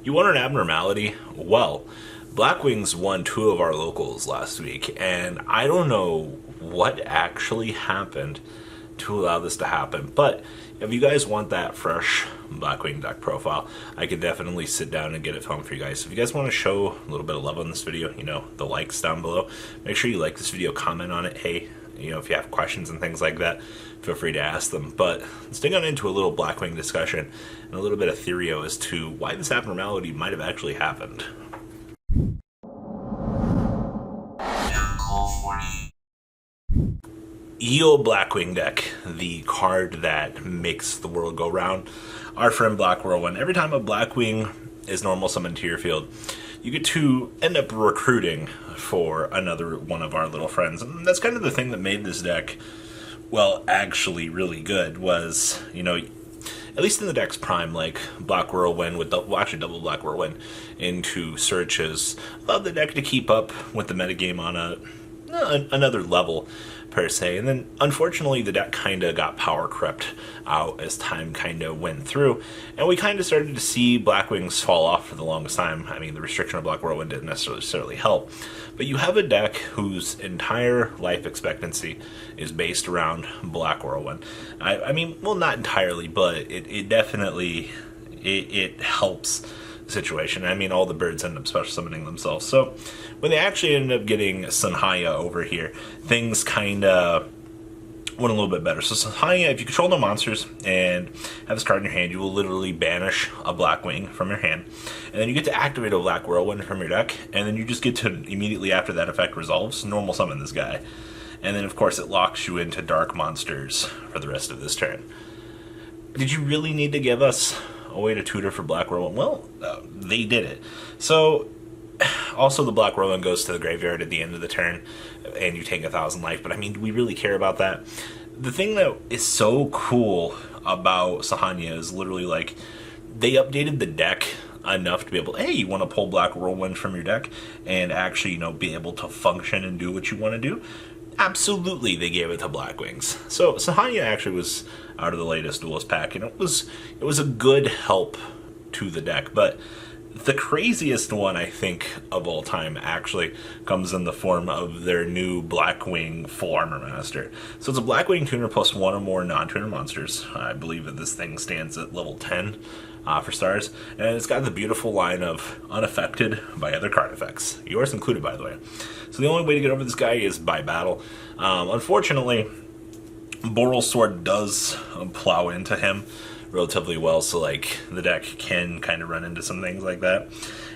You want an abnormality? Well, Blackwings won two of our locals last week, and I don't know what actually happened to allow this to happen. But if you guys want that fresh Blackwing deck profile, I could definitely sit down and get it filmed for you guys. So if you guys want to show a little bit of love on this video, you know, the likes down below, make sure you like this video, comment on it. Hey, you know, if you have questions and things like that, feel free to ask them. But let's dig on into a little Blackwing discussion and a little bit of theorio as to why this abnormality might have actually happened. Eo Blackwing deck, the card that makes the world go round. Our friend Black Whirlwind. Every time a Blackwing is normal summoned to your field, you get to end up recruiting for another one of our little friends. And that's kind of the thing that made this deck, well, actually really good, was, you know, at least in the deck's prime, like Black Whirlwind with actually double Black Whirlwind into searches, allowed the deck to keep up with the metagame on another level per se. And then unfortunately the deck kind of got power crept out as time kind of went through, and we kind of started to see Blackwings fall off for the longest time. I mean, the restriction of Black Whirlwind didn't necessarily help, but you have a deck whose entire life expectancy is based around Black Whirlwind. I mean, well, not entirely, but it definitely it helps situation. I mean, all the birds end up special summoning themselves. So when they actually ended up getting Sawhiya over here, things kind of went a little bit better. So Sawhiya, if you control no monsters and have this card in your hand, you will literally banish a Blackwing from your hand, and then you get to activate a Black Whirlwind from your deck, and then you just get to immediately after that effect resolves, normal summon this guy. And then of course it locks you into dark monsters for the rest of this turn. Did you really need to give us a way to tutor for Black Whirlwind? Well, they did it. So also the Black Whirlwind goes to the graveyard at the end of the turn and you take 1,000 life, but I mean, do we really care about that? The thing that is so cool about Sawhiya is literally like they updated the deck enough to be able, hey, you want to pull Black Whirlwind from your deck and actually, you know, be able to function and do what you want to do. Absolutely, they gave it to Blackwings. So Sawhiya actually was out of the latest duelist pack, and it was a good help to the deck. But the craziest one, I think, of all time actually comes in the form of their new Blackwing Full Armor Master. So it's a Blackwing tuner plus one or more non-tuner monsters. I believe that this thing stands at level 10 for stars, and it's got the beautiful line of unaffected by other card effects, yours included, by the way. So the only way to get over this guy is by battle. Unfortunately, Boral Sword does plow into him relatively well, so like the deck can kind of run into some things like that.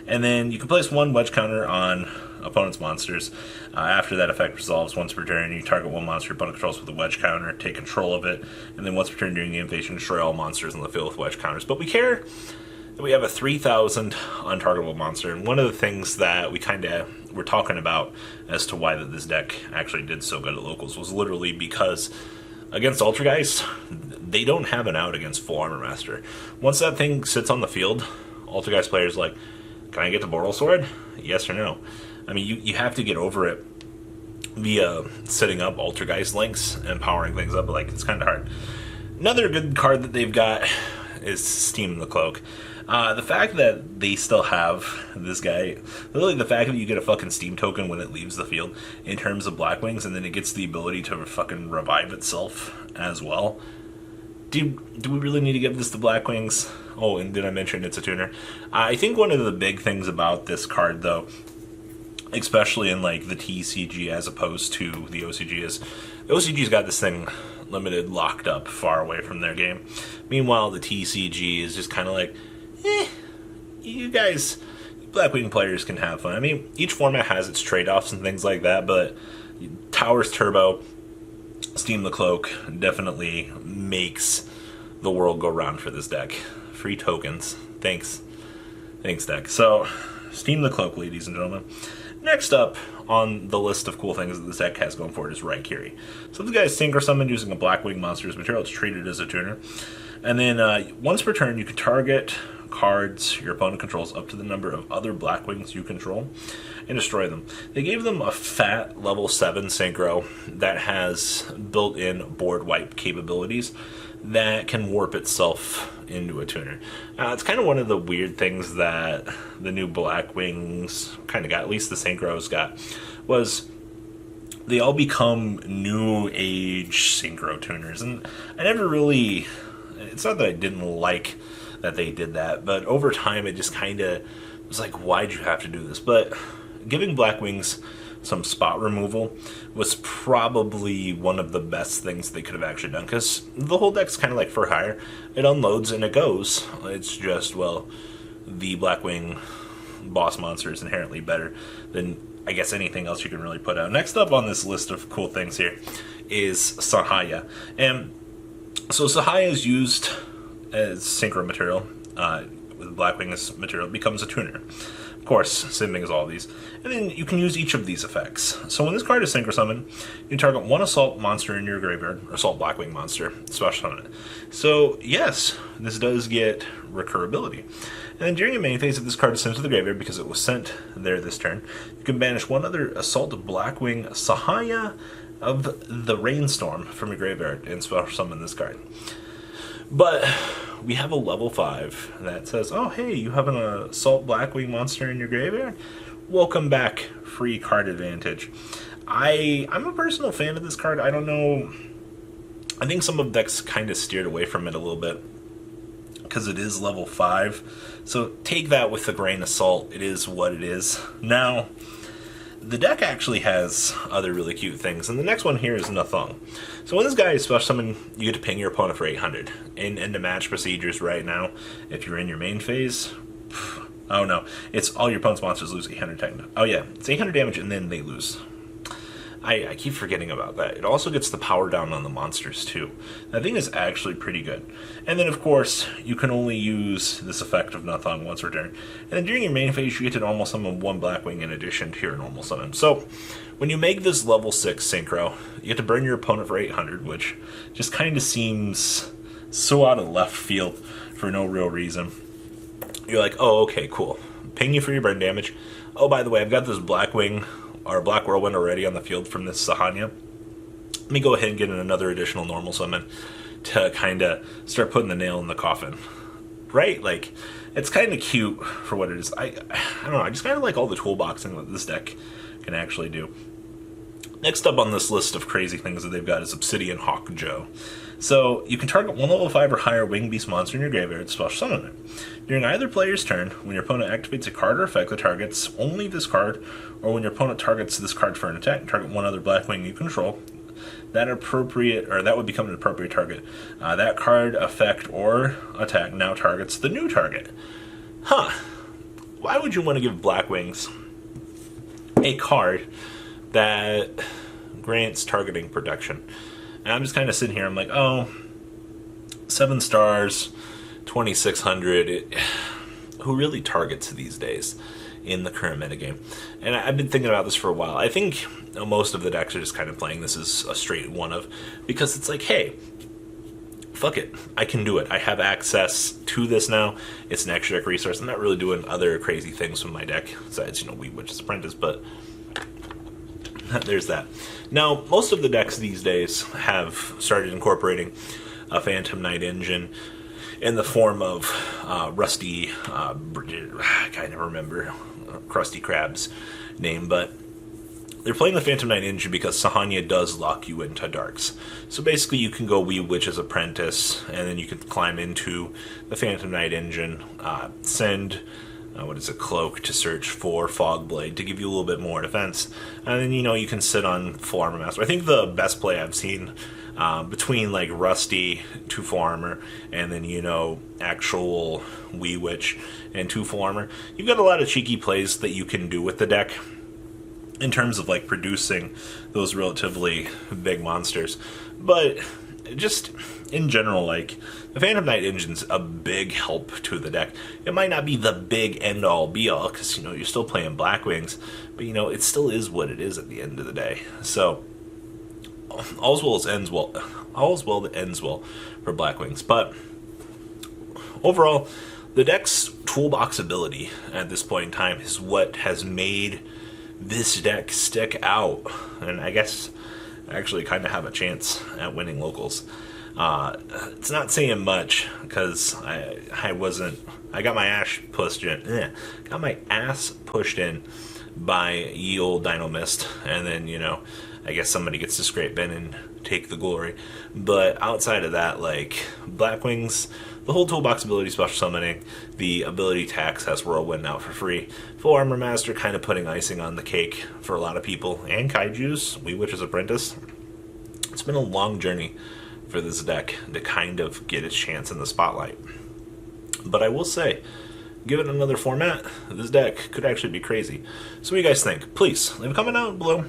And then you can place one wedge counter on opponent's monsters. After that effect resolves once per turn, you target one monster your opponent controls with a wedge counter, take control of it, and then once per turn during the invasion, destroy all monsters in the field with wedge counters. But we care that we have a 3,000 untargetable monster, and one of the things that we kind of were talking about as to why that this deck actually did so good at locals was literally because against Ultrageist, they don't have an out against Full Armor Master. Once that thing sits on the field, Ultrageist players like, can I get the Boral Sword? Yes or no? I mean, you have to get over it via setting up Ultrageist links and powering things up, but like, it's kind of hard. Another good card that they've got is Steam the Cloak. The fact that they still have this guy, literally the fact that you get a fucking Steam token when it leaves the field in terms of Blackwings, and then it gets the ability to fucking revive itself as well. Do we really need to give this to Blackwings? Oh, and did I mention it's a tuner? I think one of the big things about this card, though, especially in like the TCG as opposed to the OCG, is the OCG's got this thing limited, locked up, far away from their game. Meanwhile, the TCG is just kind of like, you guys, Blackwing players can have fun. I mean, each format has its trade-offs and things like that, but Towers Turbo, Steam the Cloak definitely makes the world go round for this deck. Free tokens. Thanks, deck. So, Steam the Cloak, ladies and gentlemen. Next up on the list of cool things that this deck has going for it is Raikiri. So this guy is synchro summoned using a Blackwing monster's material. It's treated as a tuner. And then once per turn, you can target cards your opponent controls up to the number of other Blackwings you control and destroy them. They gave them a fat level 7 synchro that has built-in board wipe capabilities that can warp itself into a tuner. It's kind of one of the weird things that the new Blackwings kind of got, at least the Synchros got, was they all become new age synchro tuners. And I never really, it's not that I didn't like that they did that, but over time it just kind of was like, why'd you have to do this? But giving Blackwings some spot removal was probably one of the best things they could have actually done, because the whole deck's kind of like for hire. It unloads and it goes. It's just, well, the Blackwing boss monster is inherently better than, I guess, anything else you can really put out. Next up on this list of cool things here is Sawhiya. And so Sawhiya is used as synchro material. With Blackwing's material, it becomes a tuner. Of course, same thing as all of these. And then you can use each of these effects. So when this card is synchro summoned, you can target one assault monster in your graveyard, or assault Blackwing monster, special summon it. So yes, this does get recurability. And then during your main phase, if this card is sent to the graveyard because it was sent there this turn, you can banish one other assault Blackwing Sawhiya of the Rainstorm from your graveyard and special summon this card. But we have a level 5 that says, oh hey, you have an assault Blackwing monster in your graveyard? Welcome back, free card advantage. I'm a personal fan of this card. I don't know, I think some of the decks kind of steered away from it a little bit because it is level 5. So take that with a grain of salt. It is what it is. Now, the deck actually has other really cute things, and the next one here is Nathung. So when this guy is special summoned, you get to ping your opponent for 800. In the match procedures right now, if you're in your main phase, oh no, it's all your opponent's monsters lose 800 tech. Oh yeah, it's 800 damage and then they lose. I keep forgetting about that. It also gets the power down on the monsters too. That thing is actually pretty good. And then of course, you can only use this effect of Nathung once per turn. And then during your main phase, you get to normal summon one Blackwing in addition to your normal summon. So when you make this level 6 synchro, you get to burn your opponent for 800, which just kind of seems so out of left field for no real reason. You're like, oh, okay, cool. Ping you for your burn damage. Oh, by the way, I've got this Blackwing or Black Whirlwind already on the field from this Sawhiya. Let me go ahead and get in another additional normal summon to kind of start putting the nail in the coffin. Right? Like, it's kind of cute for what it is. I don't know, I just kind of like all the toolboxing that this deck can actually do. Next up on this list of crazy things that they've got is Obsidian Hawk Joe. So, you can target one level 5 or higher winged beast monster in your graveyard, special summon it. During either player's turn, when your opponent activates a card or effect that targets only this card, or when your opponent targets this card for an attack, target one other Blackwing you control, that would become an appropriate target. That card, effect, or attack now targets the new target. Huh. Why would you want to give Blackwings a card that grants targeting protection? And I'm just kind of sitting here, I'm like, oh, 7 stars, 2600, who really targets these days in the current metagame? And I've been thinking about this for a while. I think most of the decks are just kind of playing this as a straight one of, because it's like, hey, fuck it, I can do it. I have access to this now. It's an extra deck resource. I'm not really doing other crazy things with my deck, besides, Weed Witch's Apprentice, but there's that. Now, most of the decks these days have started incorporating a Phantom Knight engine in the form of Rusty, I can't remember Krusty Krab's name, but they're playing the Phantom Knight engine because Sawhiya does lock you into darks. So basically you can go Weed Witch's Apprentice, and then you can climb into the Phantom Knight engine, send Cloak to search for Fogblade to give you a little bit more defense. And then, you can sit on Full Armor Master. I think the best play I've seen between, like, Rusty, 2 Full Armor, and then, actual Wee Witch and 2 Full Armor. You've got a lot of cheeky plays that you can do with the deck in terms of, like, producing those relatively big monsters. But just in general, like, the Phantom Knight engine's a big help to the deck. It might not be the big end-all be-all, because, you're still playing Blackwings, but, it still is what it is at the end of the day. So, all's well that ends well for Blackwings. But, overall, the deck's toolbox ability at this point in time is what has made this deck stick out, and I guess actually kind of have a chance at winning locals. It's not saying much because I got my ass pushed in by ye old Dino Mist, and then I guess somebody gets to scrape in and take the glory. But outside of that, like Blackwings, the whole toolbox ability special summoning, the ability tax has Whirlwind out for free. Full Armor Master kind of putting icing on the cake for a lot of people. And Kaiju's Wee Witch's Apprentice. It's been a long journey for this deck to kind of get its chance in the spotlight. But I will say, give it another format, this deck could actually be crazy. So what do you guys think? Please, leave a comment down below.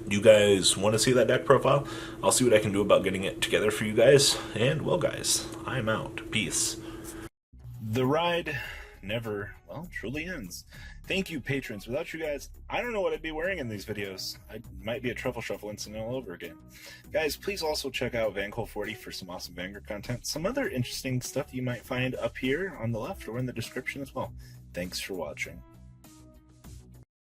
You guys want to see that deck profile? I'll see what I can do about getting it together for you guys. And, well, guys, I'm out. Peace. The ride never, well, truly ends. Thank you, patrons. Without you guys, I don't know what I'd be wearing in these videos. I might be a Truffle Shuffle incident all over again. Guys, please also check out VanCole40 for some awesome Vanguard content. Some other interesting stuff you might find up here on the left or in the description as well. Thanks for watching.